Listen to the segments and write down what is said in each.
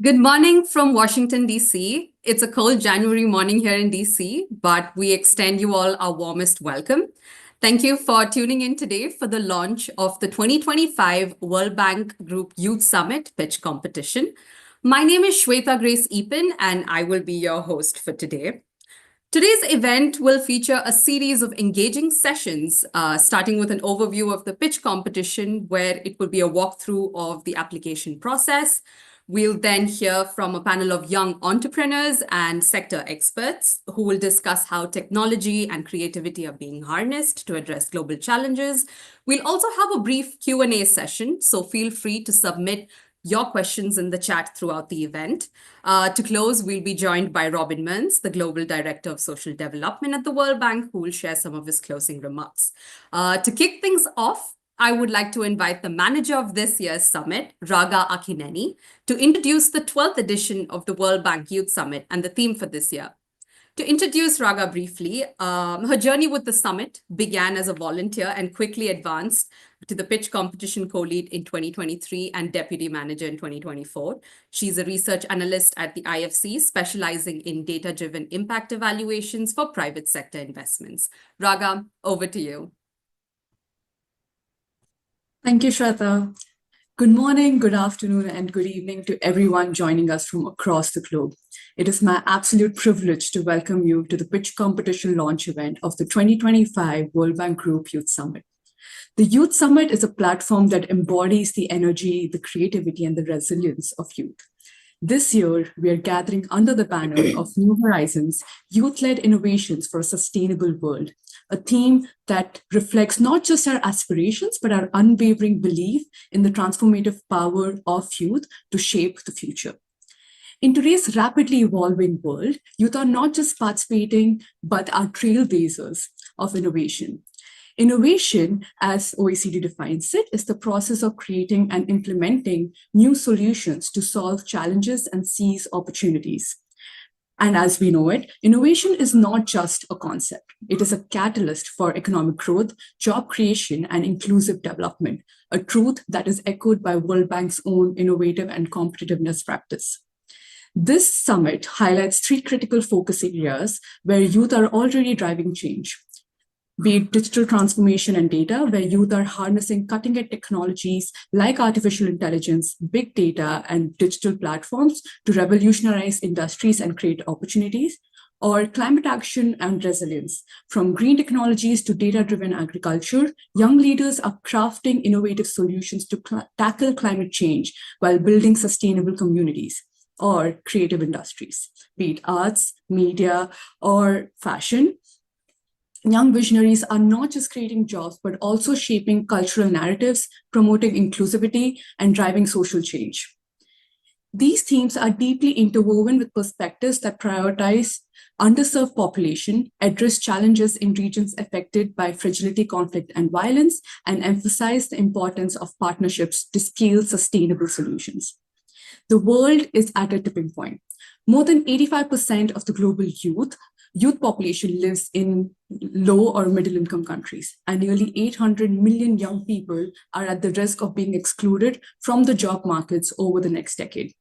Good morning from Washington, D.C. It's a cold January morning here in D.C., but we extend you all our warmest welcome. Thank you for tuning in today for the launch of the 2025 World Bank Group Youth Summit Pitch Competition. My name is Shweta Grace Epen, and I will be your host for today. Today's event will feature a series of engaging sessions, starting with an overview of the pitch competition, where it will be a walkthrough of the application process. We'll then hear from a panel of young entrepreneurs and sector experts who will discuss how technology and creativity are being harnessed to address global challenges. We'll also have a brief Q&A session, so feel free to submit your questions in the chat throughout the event. To close, we'll be joined by Robin Mearns, the Global Director of Social Development at the World Bank, who will share some of his closing remarks. To kick things off, I would like to invite the manager of this year's summit, Raga Akineni, to introduce the 12th edition of the World Bank Youth Summit and the theme for this year. To introduce Raga briefly, her journey with the summit began as a volunteer and quickly advanced to the pitch competition co-lead in 2023 and deputy manager in 2024. She's a research analyst at the IFC, specializing in data-driven impact evaluations for private sector investments. Raga, over to you. Thank you, Shweta. Good morning, good afternoon, and good evening to everyone joining us from across the globe. It is my absolute privilege to welcome you to the Pitch Competition launch event of the 2025 World Bank Group Youth Summit. The Youth Summit is a platform that embodies the energy, the creativity, and the resilience of youth. This year, we are gathering under the banner of New Horizons, Youth-Led Innovations for a Sustainable World, a theme that reflects not just our aspirations, but our unwavering belief in the transformative power of youth to shape the future. In today's rapidly evolving world, youth are not just participating, but are trailblazers of innovation. Innovation, as OECD defines it, is the process of creating and implementing new solutions to solve challenges and seize opportunities. And as we know it, innovation is not just a concept. It is a catalyst for economic growth, job creation, and inclusive development, a truth that is echoed by World Bank's own innovative and competitiveness practice. This summit highlights three critical focus areas where youth are already driving change. Be it digital transformation and data, where youth are harnessing cutting-edge technologies like artificial intelligence, big data, and digital platforms to revolutionize industries and create opportunities, or climate action and resilience. From green technologies to data-driven agriculture, young leaders are crafting innovative solutions to tackle climate change while building sustainable communities or creative industries, be it arts, media, or fashion. Young visionaries are not just creating jobs, but also shaping cultural narratives, promoting inclusivity, and driving social change. These themes are deeply interwoven with perspectives that prioritize underserved population, address challenges in regions affected by fragility, conflict, and violence, and emphasize the importance of partnerships to scale sustainable solutions. The world is at a tipping point. More than 85% of the global youth population lives in low or middle income countries, and nearly 800 million young people are at the risk of being excluded from the job markets over the next decade.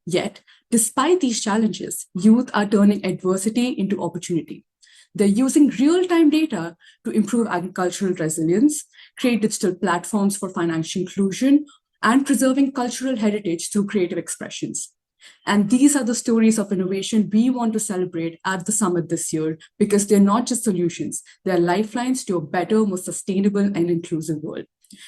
Yet, despite these challenges, youth are turning adversity into opportunity. They're using real-time data to improve agricultural resilience, create digital platforms for financial inclusion, and preserving cultural heritage through creative expressions. And these are the stories of innovation we want to celebrate at the summit this year, because they're not just solutions, they're lifelines to a better, more sustainable and inclusive world.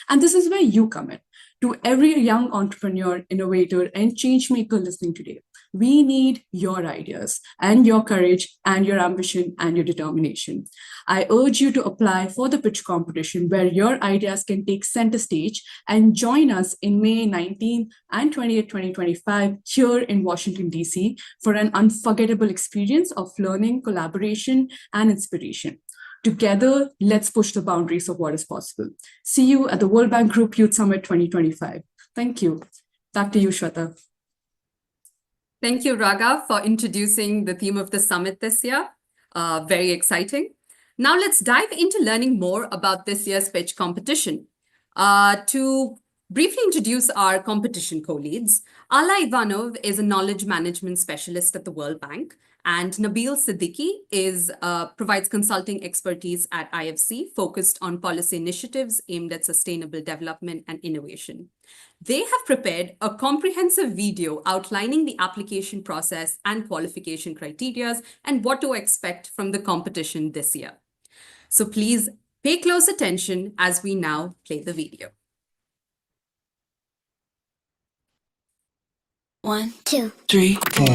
And this is where you come in. To every young entrepreneur, innovator, and change maker listening today, we need your ideas and your courage and your ambition and your determination. I urge you to apply for the pitch competition, where your ideas can take center stage, and join us in May 19th and 20th, 2025 here in Washington, D.C. for an unforgettable experience of learning, collaboration, and inspiration. Together, let's push the boundaries of what is possible. See you at the World Bank Group Youth Summit 2025. Thank you. Back to you, Shweta. Thank you, Raga, for introducing the theme of the summit this year. Very exciting. Now let's dive into learning more about this year's pitch competition. To Briefly introduce our competition co-leads. Ala Ivanov is a knowledge management specialist at the World Bank, and Nabil Siddiqui provides consulting expertise at IFC focused on policy initiatives aimed at sustainable development and innovation. They have prepared a comprehensive video outlining the application process and qualification criteria and what to expect from the competition this year. So please pay close attention as we now play the video. 1, 2, 3, 4.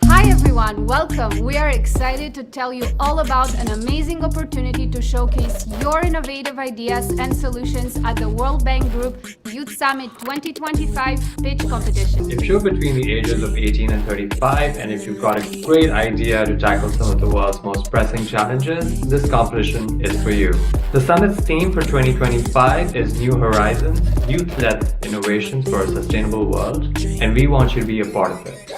Hi everyone, welcome. We are excited to tell you all about an amazing opportunity to showcase your innovative ideas and solutions at the World Bank Group Youth Summit 2025 Pitch Competition. If you're between the ages of 18 and 35, and if you've got a great idea to tackle some of the world's most pressing challenges, this competition is for you. The summit's theme for 2025 is New Horizons, Youth-Led Innovations for a Sustainable World, and we want you to be a part of it.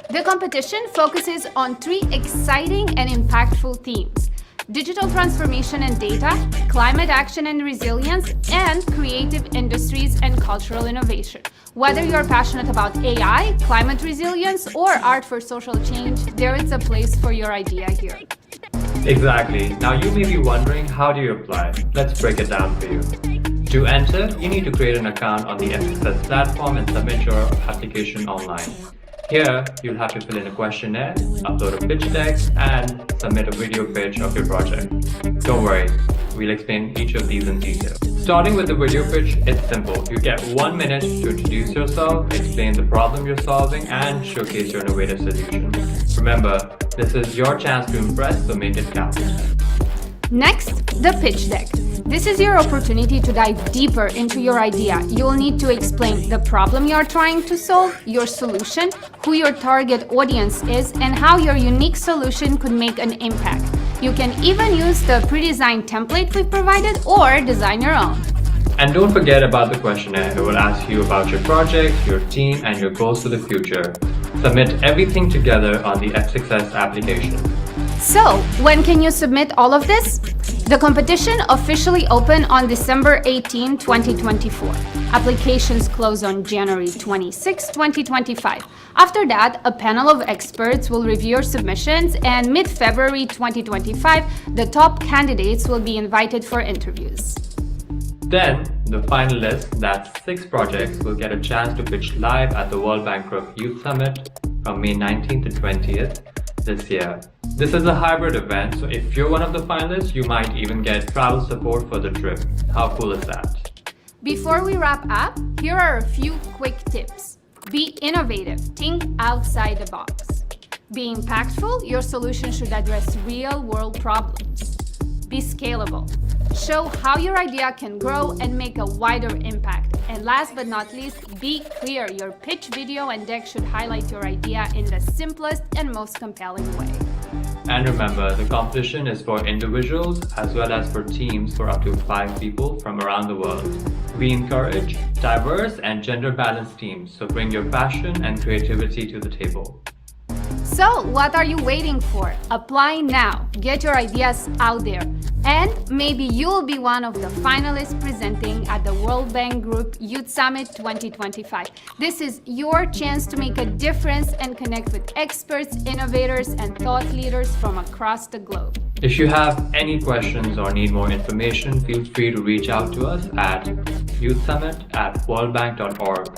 The competition focuses on 3 exciting and impactful themes: digital transformation and data, climate action and resilience, and creative industries and cultural innovation. Whether you're passionate about AI, climate resilience, or art for social change, there is a place for your idea here. Exactly. Now you may be wondering, how do you apply? Let's break it down for you. To enter, you need to create an account on the FXS platform and submit your application online. Here, you'll have to fill in a questionnaire, upload a pitch deck, and submit a video pitch of your project. Don't worry, we'll explain each of these in detail. Starting with the video pitch, it's simple. You get 1 minute to introduce yourself, explain the problem you're solving, and showcase your innovative solution. Remember, this is your chance to impress, so make it count. Next, the pitch deck. This is your opportunity to dive deeper into your idea. You'll need to explain the problem you're trying to solve, your solution, who your target audience is, and how your unique solution could make an impact. You can even use the pre-designed template we've provided or design your own. And don't forget about the questionnaire. It will ask you about your project, your team, and your goals for the future. Submit everything together on the F6S application. So, when can you submit all of this? The competition officially opened on December 18, 2024. Applications close on January 26, 2025. After that, a panel of experts will review your submissions, and mid-February 2025, the top candidates will be invited for interviews. Then, the finalists, that's 6 projects, will get a chance to pitch live at the World Bank Group Youth Summit from May 19th to 20th this year. This is a hybrid event, so if you're one of the finalists, you might even get travel support for the trip. How cool is that? Before we wrap up, here are a few quick tips. Be innovative, think outside the box. Be impactful, your solution should address real-world problems. Be scalable. Show how your idea can grow and make a wider impact. And last but not least, be clear. Your pitch video and deck should highlight your idea in the simplest and most compelling way. And remember, the competition is for individuals as well as for teams for up to 5 people from around the world. We encourage diverse and gender-balanced teams, so bring your passion and creativity to the table. So, what are you waiting for? Apply now. Get your ideas out there. And maybe you'll be one of the finalists presenting at the World Bank Group Youth Summit 2025. This is your chance to make a difference and connect with experts, innovators, and thought leaders from across the globe. If you have any questions or need more information, feel free to reach out to us at youthsummit@worldbank.org.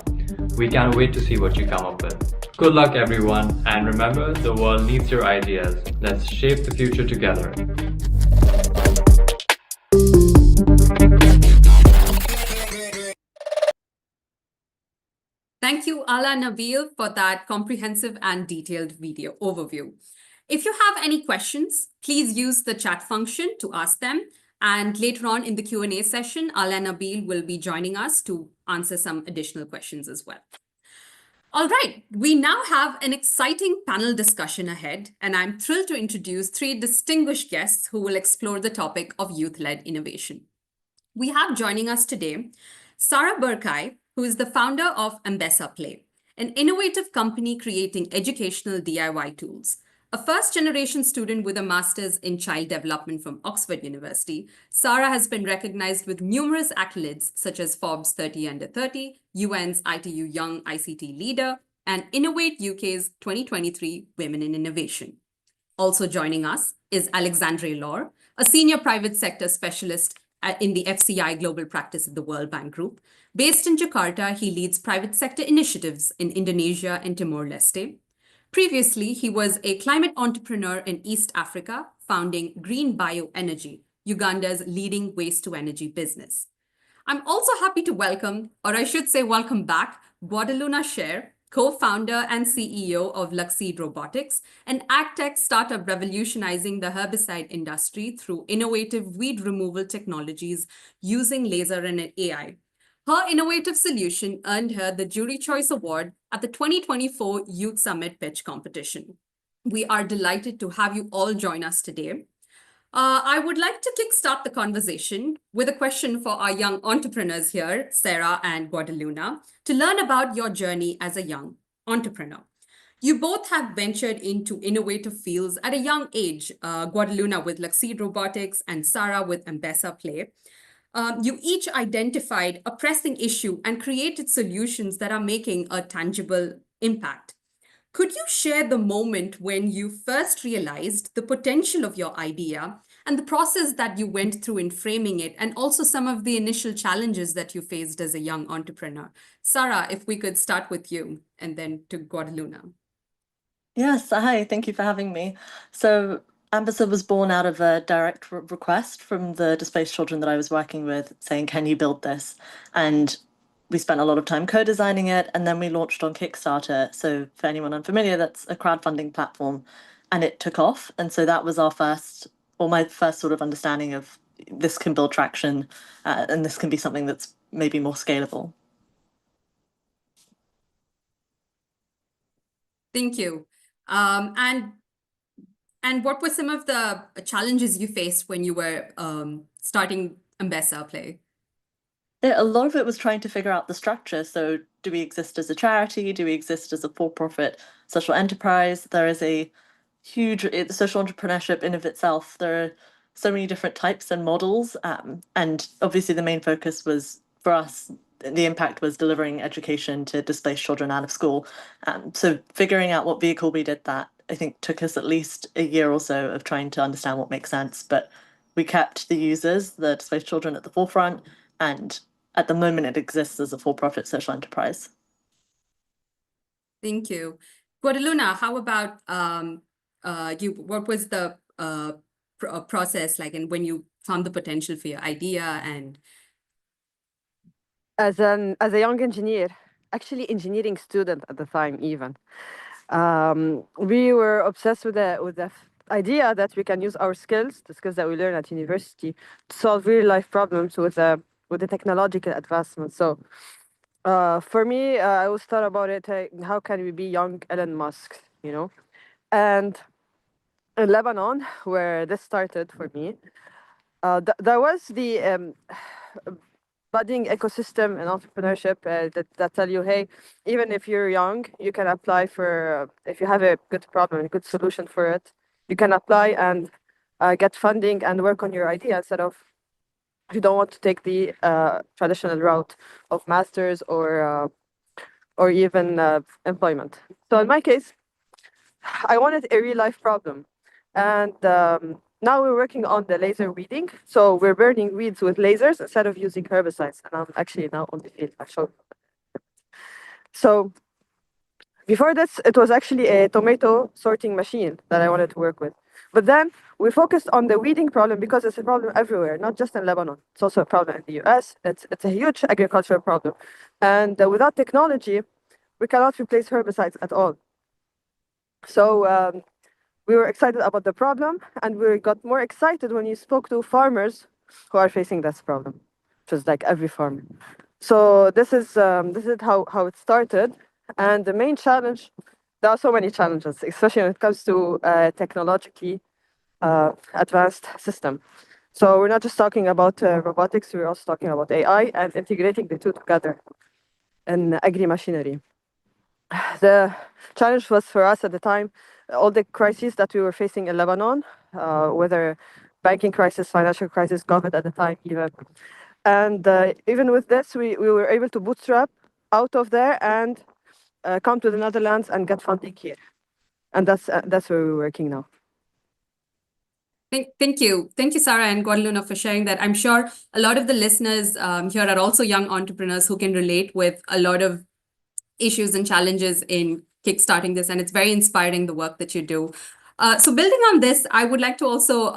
We can't wait to see what you come up with. Good luck everyone, and remember, the world needs your ideas. Let's shape the future together. Thank you, Ala Nabil, for that comprehensive and detailed video overview. If you have any questions, please use the chat function to ask them. And later on in the Q&A session, Ala Nabil will be joining us to answer some additional questions as well. All right, we now have an exciting panel discussion ahead, and I'm thrilled to introduce 3 distinguished guests who will explore the topic of youth-led innovation. We have joining us today Sarah Berkay, who is the founder of Ambessa Play, an innovative company creating educational DIY tools. A first-generation student with a master's in child development from Oxford University, Sara has been recognized with numerous accolades such as Forbes 30 Under 30, UN's ITU Young ICT Leader, and Innovate UK's 2023 Women in Innovation. Also joining us is Alexandre Lor, a senior private sector specialist in the FCI Global Practice at the World Bank Group. Based in Jakarta, he leads private sector initiatives in Indonesia and Timor-Leste. Previously, he was a climate entrepreneur in East Africa, founding Green Bioenergy, Uganda's leading waste-to-energy business. I'm also happy to welcome, or I should say welcome back, Guadaluna Sher, co-founder and CEO of Luxeed Robotics, an agtech startup revolutionizing the herbicide industry through innovative weed removal technologies using laser and AI. Her innovative solution earned her the Jury Choice Award at the 2024 Youth Summit Pitch Competition. We are delighted to have you all join us today. I would like to kickstart the conversation with a question for our young entrepreneurs here, Sarah and Guadaluna, to learn about your journey as a young entrepreneur. You both have ventured into innovative fields at a young age, Guadaluna with Luxeed Robotics and Sarah with M-Pesa Play. You each identified a pressing issue and created solutions that are making a tangible impact. Could you share the moment when you first realized the potential of your idea and the process that you went through in framing it, and also some of the initial challenges that you faced as a young entrepreneur? Sarah, if we could start with you and then to Guadaluna. Yes, hi, thank you for having me. So M-Pesa was born out of a direct request from the displaced children that I was working with saying, can you build this? And we spent a lot of time co-designing it, and then we launched on Kickstarter. So for anyone unfamiliar, that's a crowdfunding platform, and it took off. And so that was my first sort of understanding of this can build traction, and this can be something that's maybe more scalable. Thank you. And what were some of the challenges you faced when you were starting M-Pesa Play? A lot of it was trying to figure out the structure. So do we exist as a charity? Do we exist as a for-profit social enterprise? There is a huge social entrepreneurship in of itself. There are so many different types and models. And obviously the main focus was for us, the impact was delivering education to displaced children out of school. So figuring out what vehicle we did that, I think took us at least a year or so of trying to understand what makes sense. But we kept the users, the displaced children, at the forefront, and at the moment it exists as a for-profit social enterprise. Thank you. Guadaluna, how about you? What was the process like, and when you found the potential for your idea? And as a young engineer, actually engineering student at the time even, we were obsessed with the idea that we can use our skills, the skills that we learn at university, to solve real life problems with the technological advancement. So for me, I always thought about it, how can we be young Elon Musk, you know? And in Lebanon, where this started for me, there was the budding ecosystem and entrepreneurship that tell you, hey, even if you're young, you can apply for, if you have a good problem, a good solution for it, you can apply and get funding and work on your idea instead of, if you don't want to take the traditional route of masters or even employment. So in my case, I wanted a real life problem. And now we're working on the laser weeding. So we're burning weeds with lasers instead of using herbicides. And I'm actually now on the field. I'll show you. So before this, it was actually a tomato sorting machine that I wanted to work with. But then we focused on the weeding problem because it's a problem everywhere, not just in Lebanon. It's also a problem in the US. It's a huge agricultural problem. And without technology, we cannot replace herbicides at all. So we were excited about the problem, and we got more excited when you spoke to farmers who are facing this problem, just like every farmer. So this is how it started. And the main challenge, there are so many challenges, especially when it comes to technologically advanced system. So we're not just talking about robotics, we're also talking about AI and integrating the two together in agri-machinery. The challenge was for us at the time all the crises that we were facing in Lebanon, whether banking crisis, financial crisis, COVID at the time even. And even with this, we were able to bootstrap out of there and come to the Netherlands and get funding here. And that's where we're working now. Thank you. Thank you, Sarah and Guadalupe, for sharing that. I'm sure a lot of the listeners here are also young entrepreneurs who can relate with a lot of issues and challenges in kickstarting this, and it's very inspiring, the work that you do. So building on this, I would like to also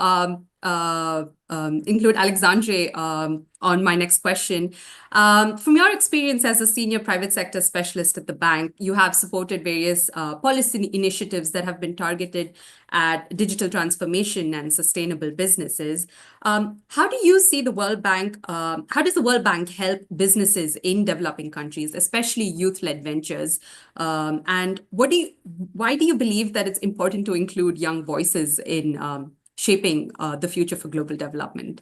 include Alexandre on my next question. From your experience as a senior private sector specialist at the bank, you have supported various policy initiatives that have been targeted at digital transformation and sustainable businesses. How do you see the World Bank, how does the World Bank help businesses in developing countries, especially youth-led ventures? And why do you believe that it's important to include young voices in shaping the future for global development?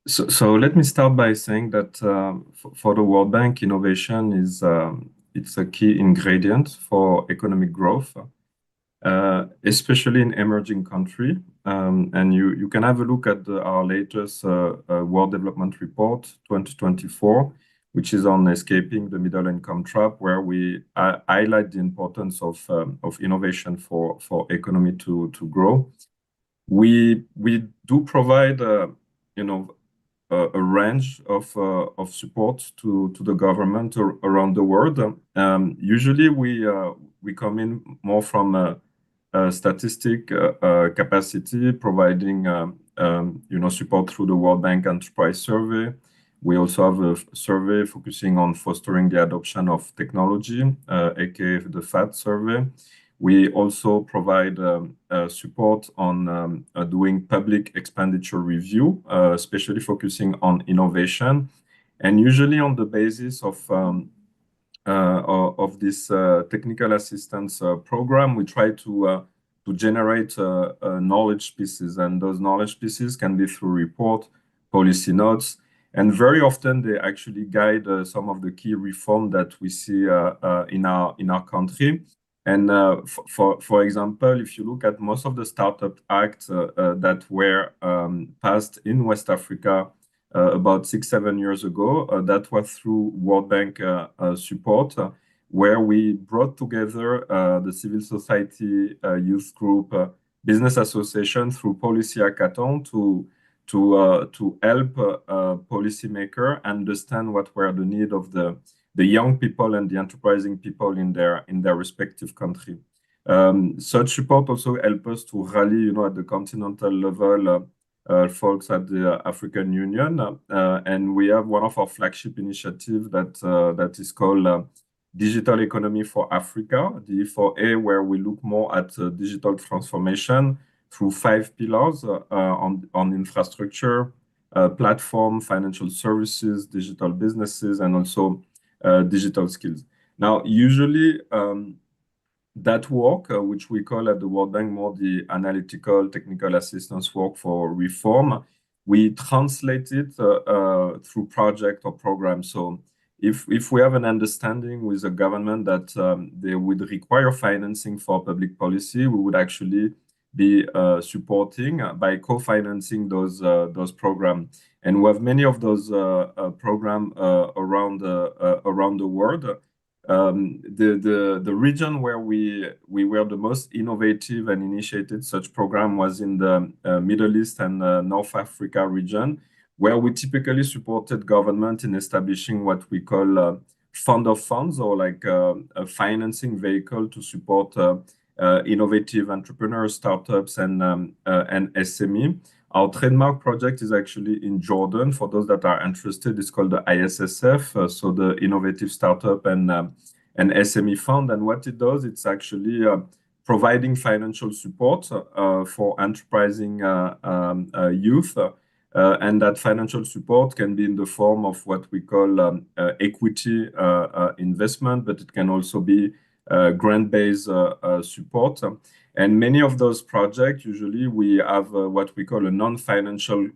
So let me start by saying that for the World Bank, innovation is it's a key ingredient for economic growth, especially in emerging countries. And you can have a look at our latest World Development Report 2024, which is on escaping the middle income trap, where we highlight the importance of innovation for economy to grow. We do provide a range of support to the government around the world. Usually we come in more from a statistic capacity, providing support through the World Bank Enterprise Survey. We also have a survey focusing on fostering the adoption of technology, aka the FAT survey. We also provide support on doing public expenditure review, especially focusing on innovation, and usually on the basis of this technical assistance program, we try to generate knowledge pieces, and those knowledge pieces can be through report, policy notes, and very often they actually guide some of the key reform that we see in our country. And for example, if you look at most of the Startup Acts that were passed in West Africa about 6-7 years ago, that was through World Bank support, where we brought together the civil society, youth group, business association through policy hackathon to help policymakers understand what were the needs of the young people and the enterprising people in their respective country. Such support also help us to rally, at the continental level, folks at the African Union, and we have one of our flagship initiatives that is called Digital Economy for Africa, DE4A, where we look more at digital transformation through 5 pillars on infrastructure, platform, financial services, digital businesses, and also digital skills. Now, usually that work, which we call at the World Bank more the analytical technical assistance work for reform, we translate it through project or program. So if we have an understanding with the government that they would require financing for public policy, we would actually be supporting by co-financing those programs. And we have many of those programs around the world. The region where we were the most innovative and initiated such program was in the Middle East and North Africa region, where we typically supported government in establishing what we call fund of funds, or like a financing vehicle to support innovative entrepreneurs, startups, and SME. Our trademark project is actually in Jordan. For those that are interested, it's called the ISSF, so the Innovative Startup and SME Fund. And what it does, it's actually providing financial support for enterprising youth. And that financial support can be in the form of what we call equity investment, but it can also be grant-based support. And many of those projects, usually we have what we call a non-financial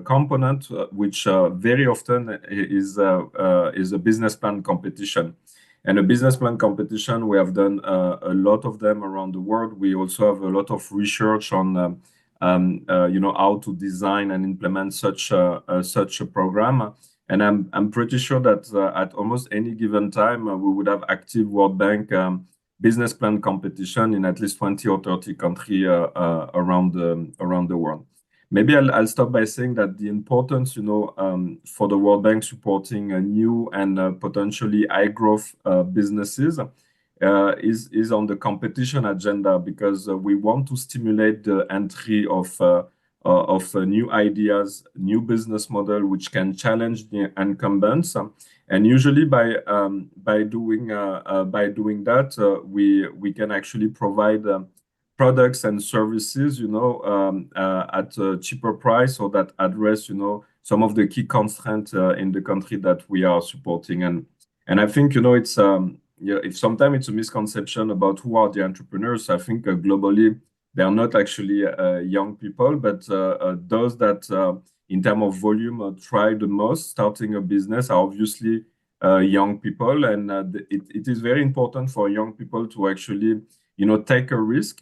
component, which very often is a business plan competition. And a business plan competition, we have done a lot of them around the world. We also have a lot of research on how to design and implement such a program. And I'm pretty sure that at almost any given time, we would have active World Bank business plan competition in at least 20 or 30 countries around the world. Maybe I'll stop by saying that the importance, for the World Bank supporting new and potentially high growth businesses is on the competition agenda, because we want to stimulate the entry of new ideas, new business model, which can challenge the incumbents. And usually by doing that, we can actually provide products and services, at a cheaper price, or that address, some of the key constraints in the country that we are supporting. And I think, it's if sometimes it's a misconception about who are the entrepreneurs. I think globally they are not actually young people, but those that in terms of volume try the most starting a business are obviously young people. And it is very important for young people to actually take a risk,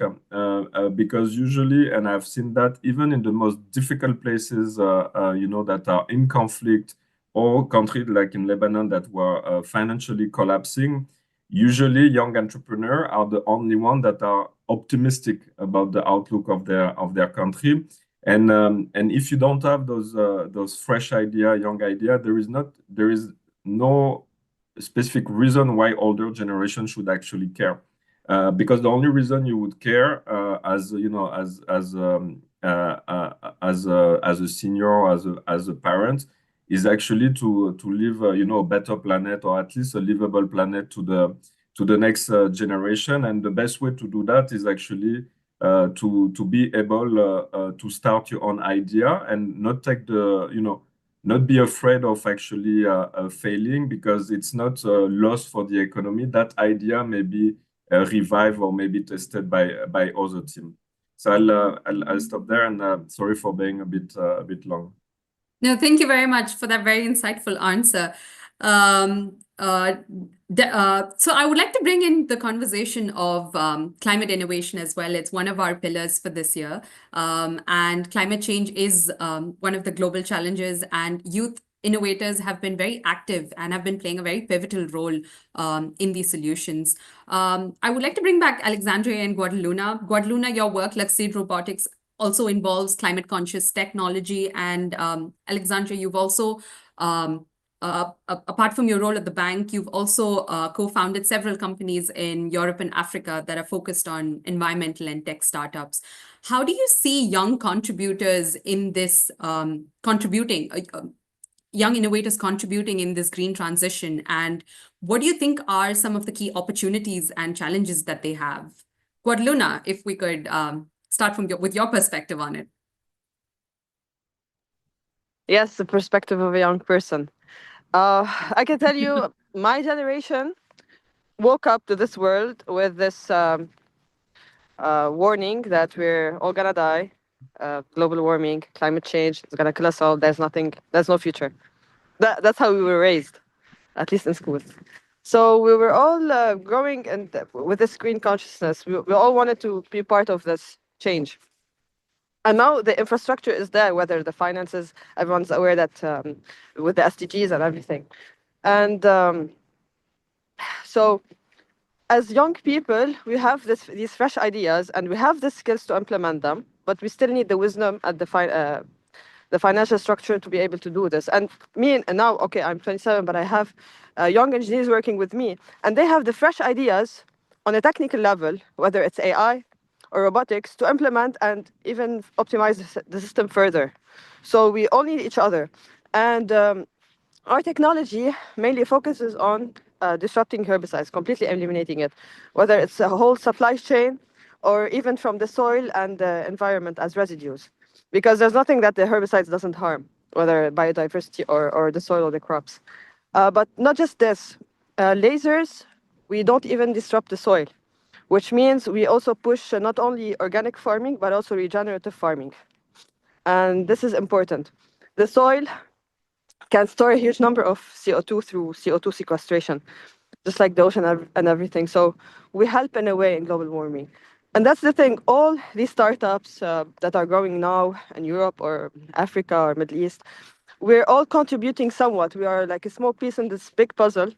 because usually, and I've seen that even in the most difficult places, that are in conflict, or countries like in Lebanon that were financially collapsing, usually young entrepreneurs are the only ones that are optimistic about the outlook of their country. And if you don't have those fresh idea, young idea, there is no specific reason why older generation should actually care. Because the only reason you would care as a senior, as a parent, is actually to live a better planet, or at least a livable planet to the next generation. And the best way to do that is actually to be able to start your own idea, and not take not be afraid of actually failing, because it's not a loss for the economy. That idea may be revived or maybe tested by other team. So I'll stop there, and sorry for being a bit long. No, thank you very much for that very insightful answer. So I would like to bring in the conversation of climate innovation as well. It's one of our pillars for this year. And climate change is one of the global challenges, and youth innovators have been very active and have been playing a very pivotal role in these solutions. I would like to bring back Alexandria and Guadaluna. Guadaluna, your work, Luxseed Robotics, also involves climate conscious technology. And Alexandria, you've also, apart from your role at the bank, you've also co-founded several companies in Europe and Africa that are focused on environmental and tech startups. How do you see young contributors in this young innovators contributing in this green transition? And what do you think are some of the key opportunities and challenges that they have? Guadaluna, if we could start with your perspective on it. Yes, the perspective of a young person. I can tell you, my generation woke up to this world with this warning that we're all gonna die. Global warming, climate change is gonna kill us all. There's no future. That's how we were raised, at least in school. So we were all growing and with this green consciousness. We all wanted to be part of this change. And now the infrastructure is there, whether the finances, everyone's aware that with the SDGs and everything. And so as young people, we have these fresh ideas, and we have the skills to implement them, but we still need the wisdom and the financial structure to be able to do this. And now, okay, I'm 27, but I have young engineers working with me, and they have the fresh ideas on a technical level, whether it's AI or robotics, to implement and even optimize the system further. So we all need each other. And our technology mainly focuses on disrupting herbicides, completely eliminating it, whether it's a whole supply chain or even from the soil and the environment as residues. Because there's nothing that the herbicides doesn't harm, whether biodiversity or the soil or the crops. But not just this, lasers, we don't even disrupt the soil, which means we also push not only organic farming, but also regenerative farming. And this is important. The soil can store a huge number of CO2 through CO2 sequestration. just like the ocean and everything. So we help in a way in global warming. And that's the thing, all these startups that are growing now in Europe or Africa or Middle East, we're all contributing somewhat. We are like a small piece in this big puzzle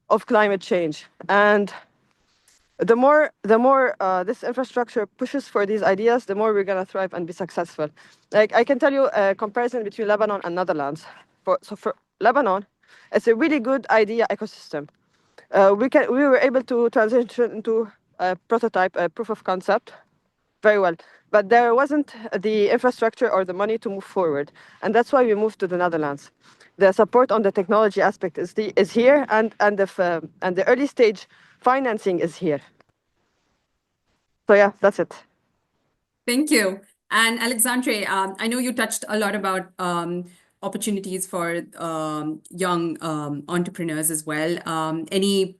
of climate change. And the more this infrastructure pushes for these ideas, the more we're going to thrive and be successful. Like I can tell you a comparison between Lebanon and Netherlands. So for Lebanon, it's a really good idea ecosystem. We were able to transition into a prototype, a proof of concept, very well. But there wasn't the infrastructure or the money to move forward, and that's why we moved to the Netherlands. The support on the technology aspect is here, and the early stage financing is here. So yeah, that's it. Thank you. And Alexandre, I know you touched a lot about opportunities for young entrepreneurs as well. Any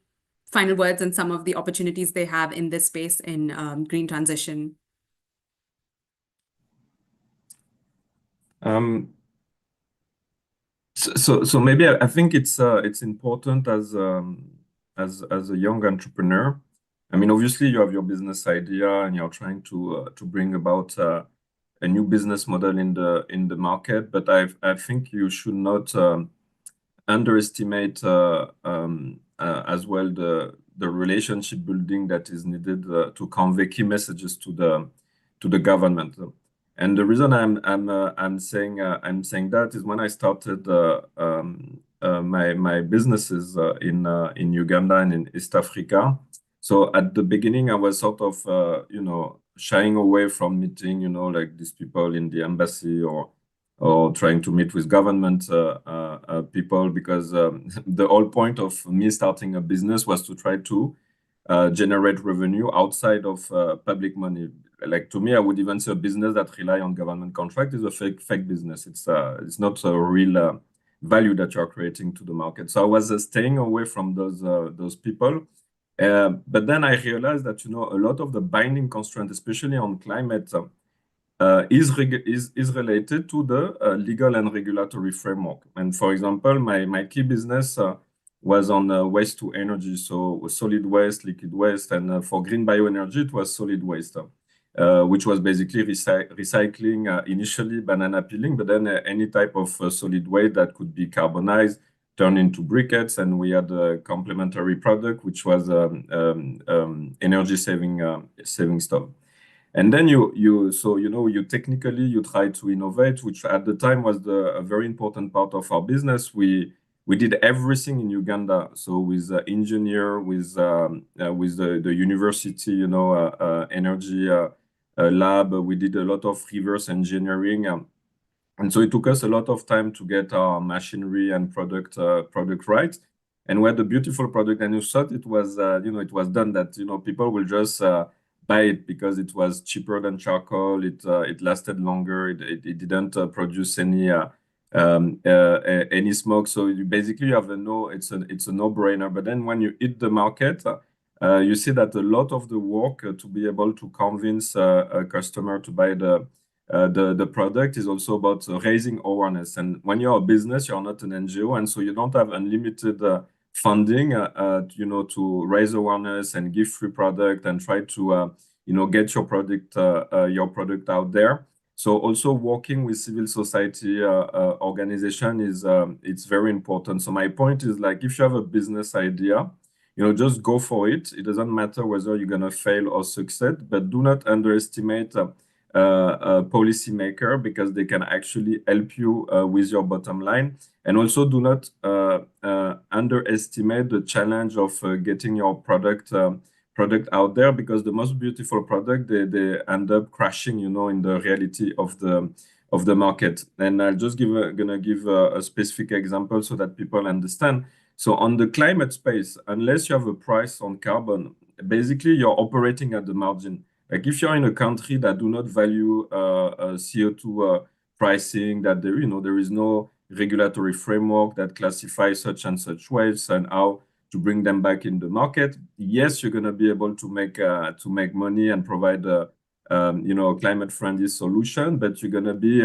final words on some of the opportunities they have in this space in green transition? So maybe I think it's important as a young entrepreneur. I mean, obviously you have your business idea and you're trying to bring about a new business model in the market, but I think you should not underestimate as well the relationship building that is needed to convey key messages to the government. And the reason I'm saying that is when I started my businesses in Uganda and in East Africa. So at the beginning, I was sort of shying away from meeting like these people in the embassy or trying to meet with government people, because the whole point of me starting a business was to try to generate revenue outside of public money. Like to me, I would even say a business that rely on government contract is a fake business. It's not a real value that you're creating to the market. So I was staying away from those people. But then I realized that a lot of the binding constraint, especially on climate, is related to the legal and regulatory framework. And for example, my key business was on waste to energy, so solid waste, liquid waste, and for green bioenergy, it was solid waste, which was basically recycling initially banana peeling, but then any type of solid waste that could be carbonized, turned into briquettes, and we had a complementary product which was energy saving stuff. And then you technically try to innovate, which at the time was a very important part of our business. We did everything in Uganda. So with engineer, with the university, energy lab, we did a lot of reverse engineering. And so it took us a lot of time to get our machinery and product right. And we had a beautiful product, and you thought it was, it was done that, people will just buy it because it was cheaper than charcoal. It lasted longer. It didn't produce any smoke. So you basically have it's a no-brainer. But then when you hit the market, you see that a lot of the work to be able to convince a customer to buy the product is also about raising awareness. And when you're a business, you're not an NGO, and so you don't have unlimited funding, to raise awareness and give free product and try to, get your product out there. So also working with civil society organization it's very important. So my point is, like, if you have a business idea, just go for it. It doesn't matter whether you're gonna fail or succeed, but do not underestimate a policymaker, because they can actually help you with your bottom line. And also do not underestimate the challenge of getting your product out there, because the most beautiful product, they end up crashing, in the reality of the market. And I'll just gonna give a specific example so that people understand. So on the climate space, unless you have a price on carbon, basically you're operating at the margin. Like if you're in a country that do not value CO2 pricing, that there is no regulatory framework that classifies such and such waste and how to bring them back in the market, yes, you're going to be able to make money and provide a climate-friendly solution, but you're going to be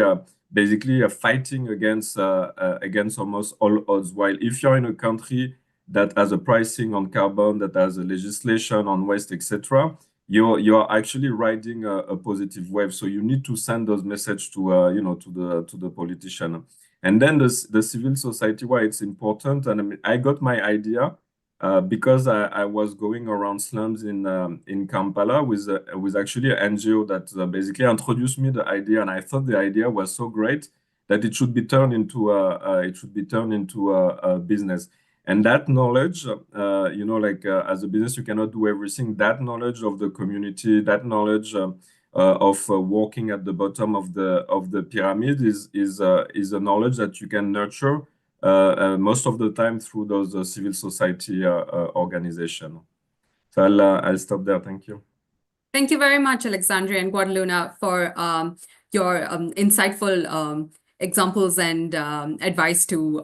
basically fighting against almost all odds. While if you're in a country that has a pricing on carbon, that has a legislation on waste, etc., you're actually riding a positive wave. So you need to send those messages to to the politician. And then the civil society, why it's important. And I mean, I got my idea because I was going around slums in Kampala with actually an NGO that basically introduced me the idea, and I thought the idea was so great that it should be turned into a business. And that knowledge, as a business, you cannot do everything. That knowledge of the community, that knowledge of working at the bottom of the pyramid is a knowledge that you can nurture most of the time through those civil society organization. So I'll stop there. Thank you. Thank you very much, Alexandria and Guadaluna, for your insightful examples and advice to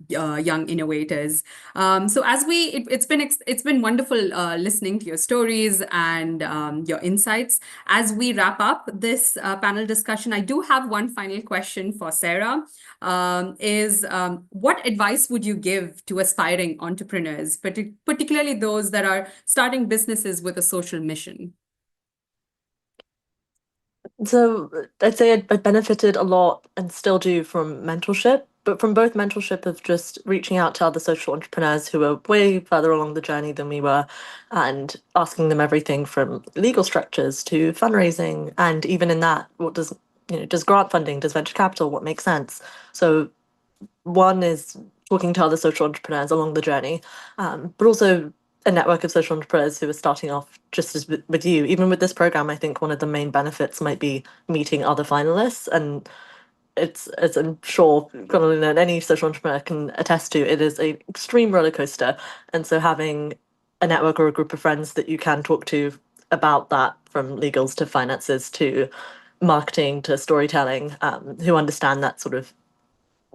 young innovators. So as it's been wonderful listening to your stories and your insights. As we wrap up this panel discussion, I do have one final question for Sarah. What advice would you give to aspiring entrepreneurs, particularly those that are starting businesses with a social mission? So I'd say I benefited a lot and still do from mentorship, but from both mentorship of just reaching out to other social entrepreneurs who are way further along the journey than we were and asking them everything from legal structures to fundraising. And even in that, does grant funding, does venture capital, what makes sense? So one is talking to other social entrepreneurs along the journey, but also a network of social entrepreneurs who are starting off just as with you. Even with this program, I think one of the main benefits might be meeting other finalists. And it's, as I'm sure Guadaluna and any social entrepreneur can attest to, it is an extreme roller coaster. And so having a network or a group of friends that you can talk to about that, from legals to finances to marketing to storytelling, who understand that sort of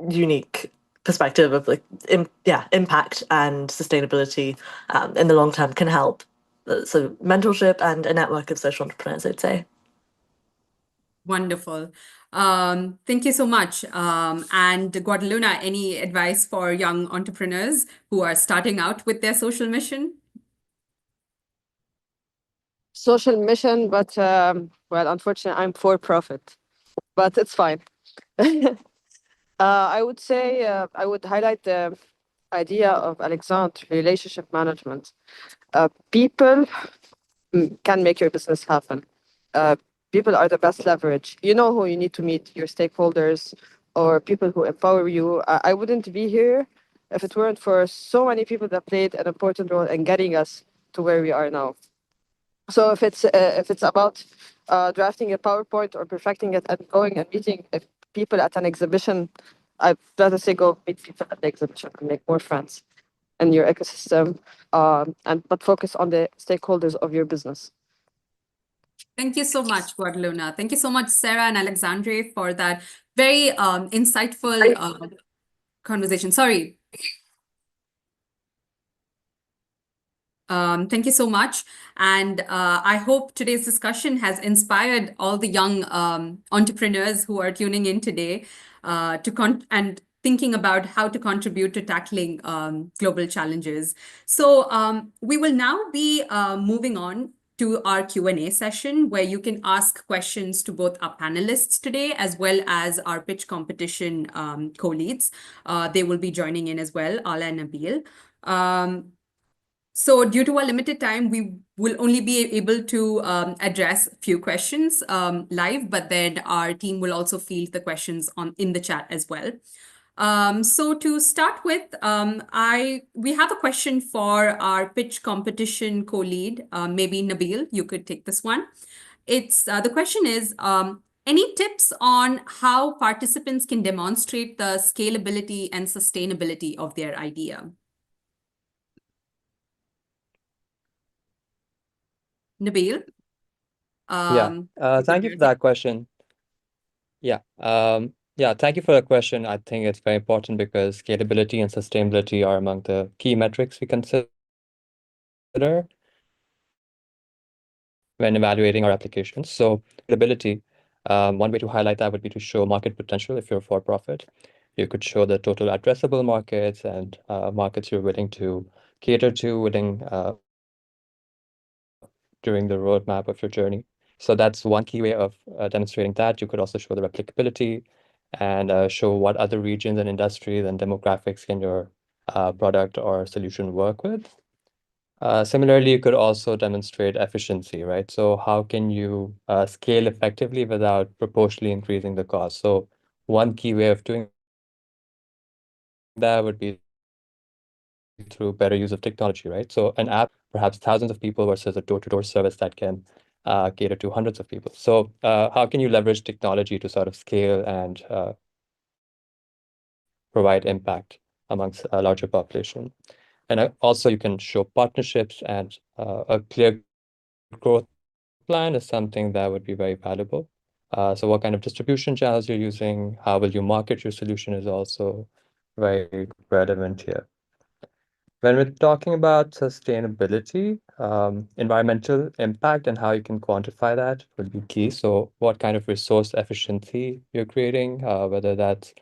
unique perspective of impact and sustainability in the long term can help. So mentorship and a network of social entrepreneurs, I'd say. Wonderful. Thank you so much. And Guadaluna, any advice for young entrepreneurs who are starting out with their social mission? Social mission, but well, unfortunately, I'm for profit, but it's fine. I would say I would highlight the idea of Alexandre, relationship management. People can make your business happen. People are the best leverage. You know who you need to meet, your stakeholders or people who empower you. I wouldn't be here if it weren't for so many people that played an important role in getting us to where we are now. So if it's about drafting a PowerPoint or perfecting it and going and meeting people at an exhibition, I'd rather say go meet people at the exhibition and make more friends in your ecosystem, but focus on the stakeholders of your business. Thank you so much, Guadaluna. Thank you so much, Sarah and Alexandre, for that very insightful conversation. Sorry. Thank you so much. And I hope today's discussion has inspired all the young entrepreneurs who are tuning in today and thinking about how to contribute to tackling global challenges. So we will now be moving on to our Q&A session, where you can ask questions to both our panelists today, as well as our pitch competition co-leads. They will be joining in as well, Ala and Nabil. So due to our limited time, we will only be able to address a few questions live, but then our team will also field the questions in the chat as well. So to start with, we have a question for our pitch competition co-lead. Maybe Nabil, you could take this one. The question is, any tips on how participants can demonstrate the scalability and sustainability of their idea? Nabil? Thank you for that question. Thank you for the question. I think it's very important because scalability and sustainability are among the key metrics we consider when evaluating our applications. So scalability, one way to highlight that would be to show market potential if you're for profit. You could show the total addressable markets and markets you're willing to cater to during the roadmap of your journey. So that's one key way of demonstrating that. You could also show the replicability and show what other regions and industries and demographics can your product or solution work with. Similarly, you could also demonstrate efficiency, right? So how can you scale effectively without proportionally increasing the cost? So one key way of doing that would be through better use of technology, right? So an app, perhaps thousands of people versus a door-to-door service that can cater to hundreds of people. So how can you leverage technology to sort of scale and provide impact amongst a larger population? And also you can show partnerships and a clear growth plan is something that would be very valuable. So what kind of distribution channels you're using, how will you market your solution is also very relevant here. When we're talking about sustainability, environmental impact and how you can quantify that will be key. So what kind of resource efficiency you're creating, whether that's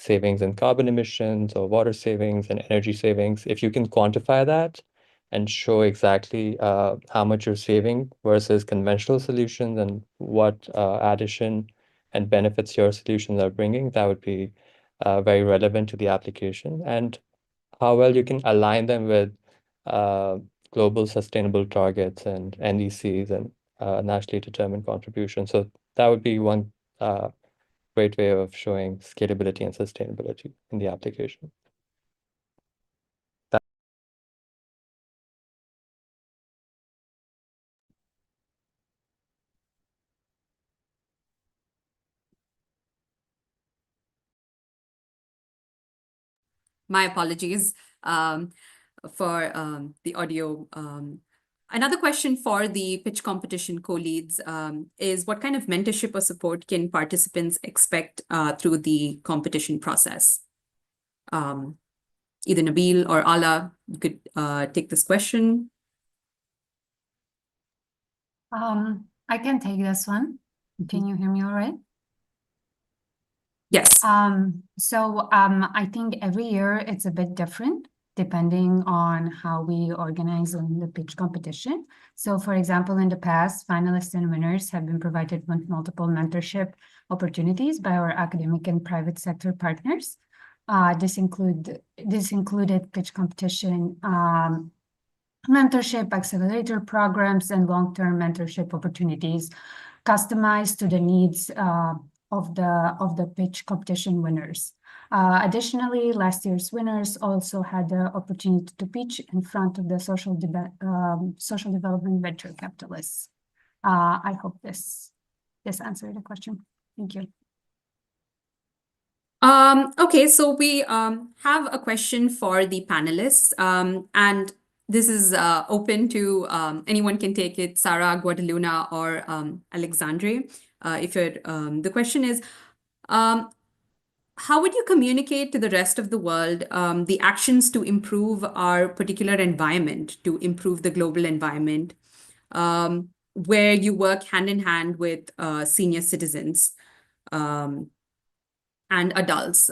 savings in carbon emissions or water savings and energy savings, if you can quantify that and show exactly how much you're saving versus conventional solutions and what addition and benefits your solutions are bringing, that would be very relevant to the application. And how well you can align them with global sustainable targets and NDCs and nationally determined contributions. So that would be one great way of showing scalability and sustainability in the application. My apologies for the audio. Another question for the pitch competition co-leads is what kind of mentorship or support can participants expect through the competition process? Either Nabil or Ala, you could take this question. I can take this one. Can you hear me all right? Yes. I think every year it's a bit different depending on how we organize in the pitch competition. So for example, in the past, finalists and winners have been provided with multiple mentorship opportunities by our academic and private sector partners. This included pitch competition, mentorship accelerator programs, and long-term mentorship opportunities customized to the needs of the pitch competition winners. Additionally, last year's winners also had the opportunity to pitch in front of the social development venture capitalists. I hope this answered the question. Thank you. Okay, so we have a question for the panelists, and this is open to anyone can take it, Sarah, Guadaluna, or Alexandre. The question is, how would you communicate to the rest of the world the actions to improve our particular environment, to improve the global environment, where you work hand in hand with senior citizens and adults?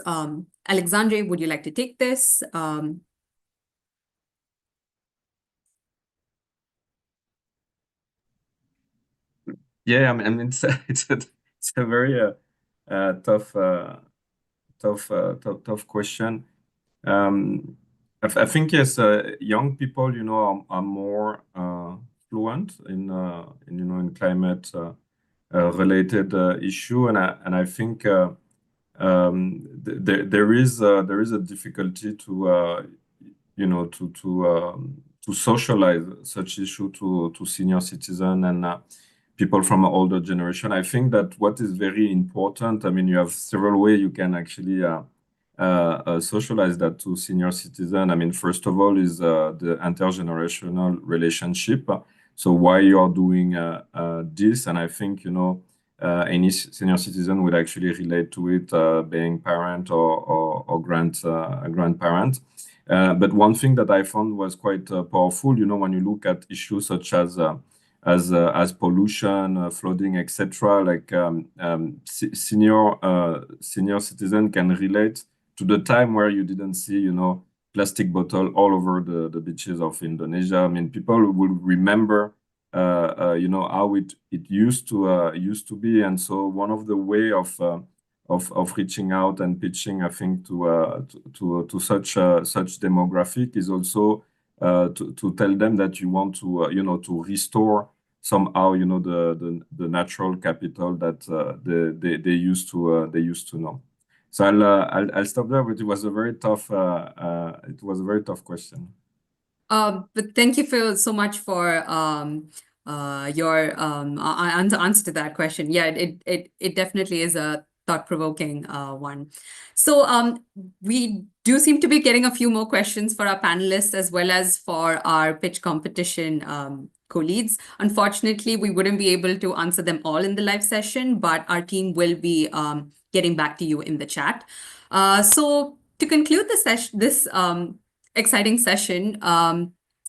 Alexandre, would you like to take this? Yeah, I mean, it's a very tough question. I think yes, young people, are more fluent in in climate related issue, and I think there is a difficulty to to socialize such issue to senior citizen and people from an older generation. I think that what is very important, I mean, you have several ways you can actually socialize that to senior citizen. I mean, first of all is the intergenerational relationship. So why you're doing this, and I think any senior citizen would actually relate to it, being parent or grandparent. But one thing that I found was quite powerful, when you look at issues such as pollution, flooding, etc. Like senior citizen can relate the time where you didn't see, you know, plastic bottle all over the beaches of Indonesia. I mean, people will remember, you know, how it used to be. And so one of the way of reaching out and pitching, I think, to such demographic is also to tell them that you want to you know, to restore somehow, you know, the natural capital that they used to know. So I'll stop there, but it was a very tough question. But thank you so much for your answer to that question. Yeah, it definitely is a thought-provoking one. So we do seem to be getting a few more questions for our panelists as well as for our pitch competition co-leads. Unfortunately, we wouldn't be able to answer them all in the live session, but our team will be getting back to you in the chat. So to conclude this exciting session,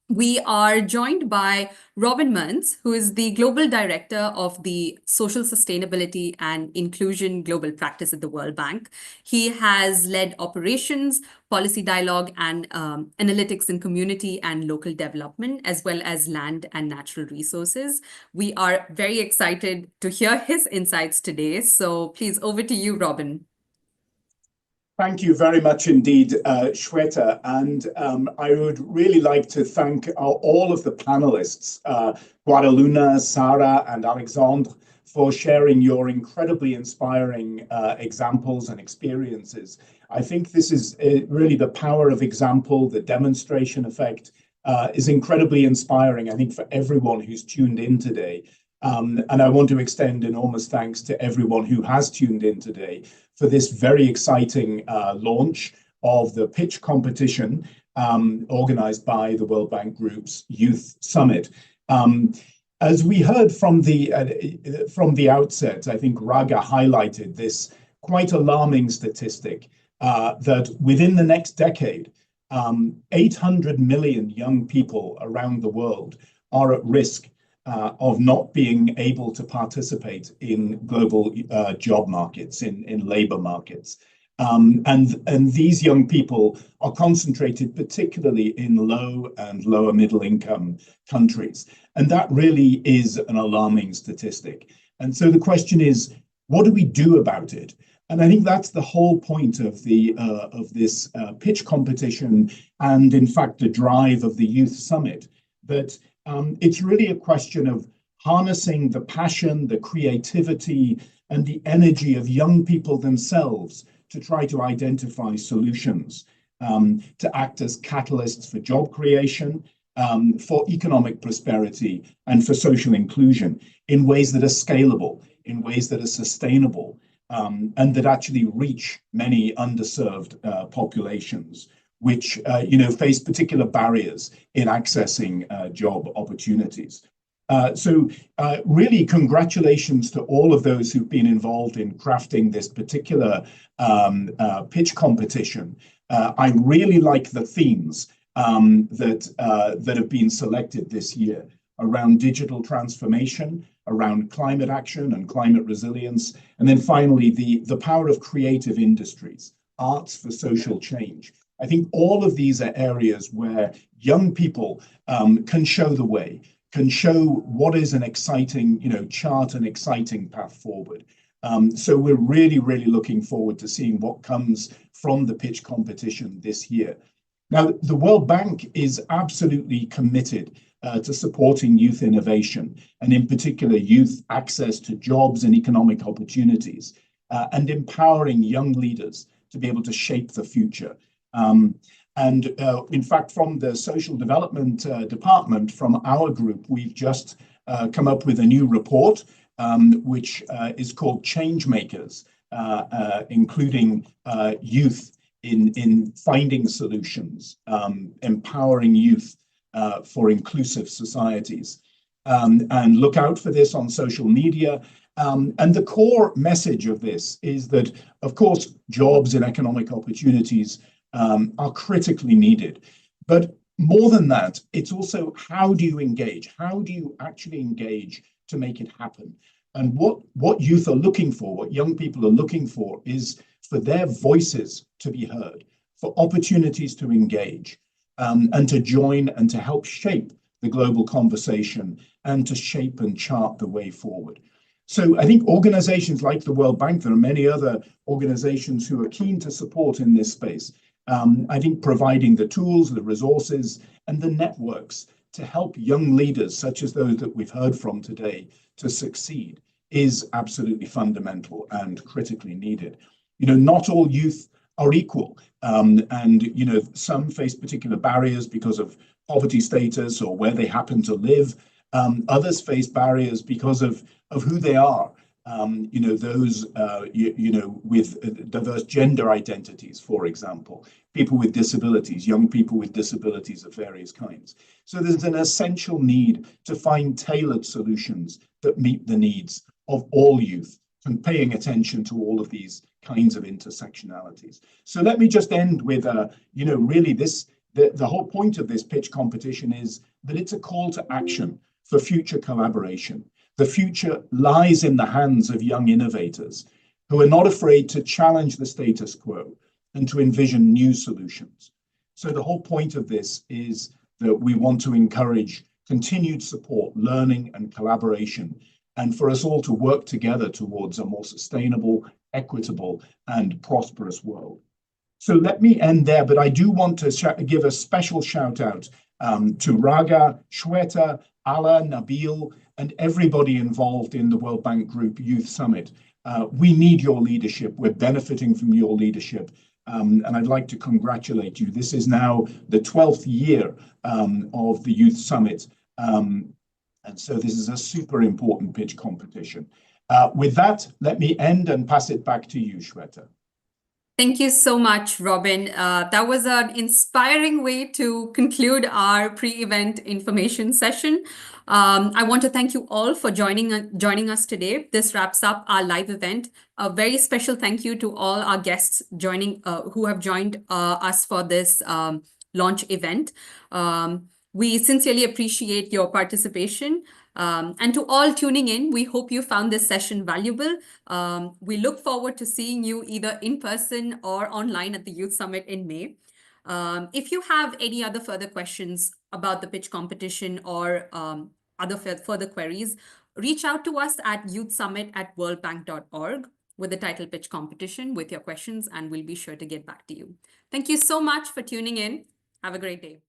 we are joined by Robin Muntz, who is the Global Director of the Social Sustainability and Inclusion Global Practice at the World Bank. He has led operations, policy dialogue, and analytics in community and local development, as well as land and natural resources. We are very excited to hear his insights today. So please, over to you, Robin. Thank you very much indeed, Shweta. And I would really like to thank all of the panelists, Guadaluna, Sarah, and Alexandre, for sharing your incredibly inspiring examples and experiences. I think this is really the power of example. The demonstration effect is incredibly inspiring, I think, for everyone who's tuned in today. And I want to extend enormous thanks to everyone who has tuned in today for this very exciting launch of the pitch competition organized by the World Bank Group's Youth Summit. As we heard from the outset, I think Raga highlighted this quite alarming statistic that within the next decade, 800 million young people around the world are at risk of not being able to participate in global job markets, in labor markets. And these young people are concentrated particularly in low and lower middle income countries. And that really is an alarming statistic. And so the question is, what do we do about it? And I think that's the whole point of this pitch competition, and in fact, the drive of the Youth Summit, that it's really a question of harnessing the passion, the creativity, and the energy of young people themselves to try to identify solutions, to act as catalysts for job creation, for economic prosperity, and for social inclusion in ways that are scalable, in ways that are sustainable, and that actually reach many underserved populations, which face particular barriers in accessing job opportunities. So really congratulations to all of those who've been involved in crafting this particular pitch competition. I really like the themes that have been selected this year around digital transformation, around climate action and climate resilience, and then finally the power of creative industries, arts for social change. I think all of these are areas where young people can show the way, can show what is an exciting, chart an exciting path forward. So we're really, really looking forward to seeing what comes from the pitch competition this year. Now, the World Bank is absolutely committed to supporting youth innovation, and in particular, youth access to jobs and economic opportunities, and empowering young leaders to be able to shape the future. In fact, from the Social Development Department, from our group, we've just come up with a new report, which is called Changemakers, including youth in finding solutions, empowering youth for inclusive societies. And look out for this on social media. And the core message of this is that, of course, jobs and economic opportunities are critically needed. But more than that, it's also how do you engage? How do you actually engage to make it happen? And what youth are looking for, what young people are looking for, is for their voices to be heard, for opportunities to engage, and to join and to help shape the global conversation and to shape and chart the way forward. So I think organizations like the World Bank, there are many other organizations who are keen to support in this space. I think providing the tools, the resources, and the networks to help young leaders, such as those that we've heard from today, to succeed is absolutely fundamental and critically needed. Not all youth are equal. And some face particular barriers because of poverty status or where they happen to live. Others face barriers because of who they are. Those with diverse gender identities, for example, people with disabilities, young people with disabilities of various kinds. So there's an essential need to find tailored solutions that meet the needs of all youth, and paying attention to all of these kinds of intersectionalities. So let me just end with, really the whole point of this pitch competition is that it's a call to action for future collaboration. The future lies in the hands of young innovators who are not afraid to challenge the status quo and to envision new solutions. So the whole point of this is that we want to encourage continued support, learning, and collaboration, and for us all to work together towards a more sustainable, equitable, and prosperous world. So let me end there, but I do want to give a special shout out to Raga, Shweta, Ala, Nabil, and everybody involved in the World Bank Group Youth Summit. We need your leadership. We're benefiting from your leadership. And I'd like to congratulate you. This is now the 12th year of the Youth Summit. And so this is a super important pitch competition. With that, let me end and pass it back to you, Shweta. Thank you so much, Robin. That was an inspiring way to conclude our pre-event information session. I want to thank you all for joining us today. This wraps up our live event. A very special thank you to all our guests who have joined us for this launch event. We sincerely appreciate your participation. And to all tuning in, we hope you found this session valuable. We look forward to seeing you either in person or online at the Youth Summit in May. If you have any other further questions about the pitch competition or other further queries, reach out to us at youthsummit@worldbank.org with the title Pitch Competition with your questions, and we'll be sure to get back to you. Thank you so much for tuning in. Have a great day.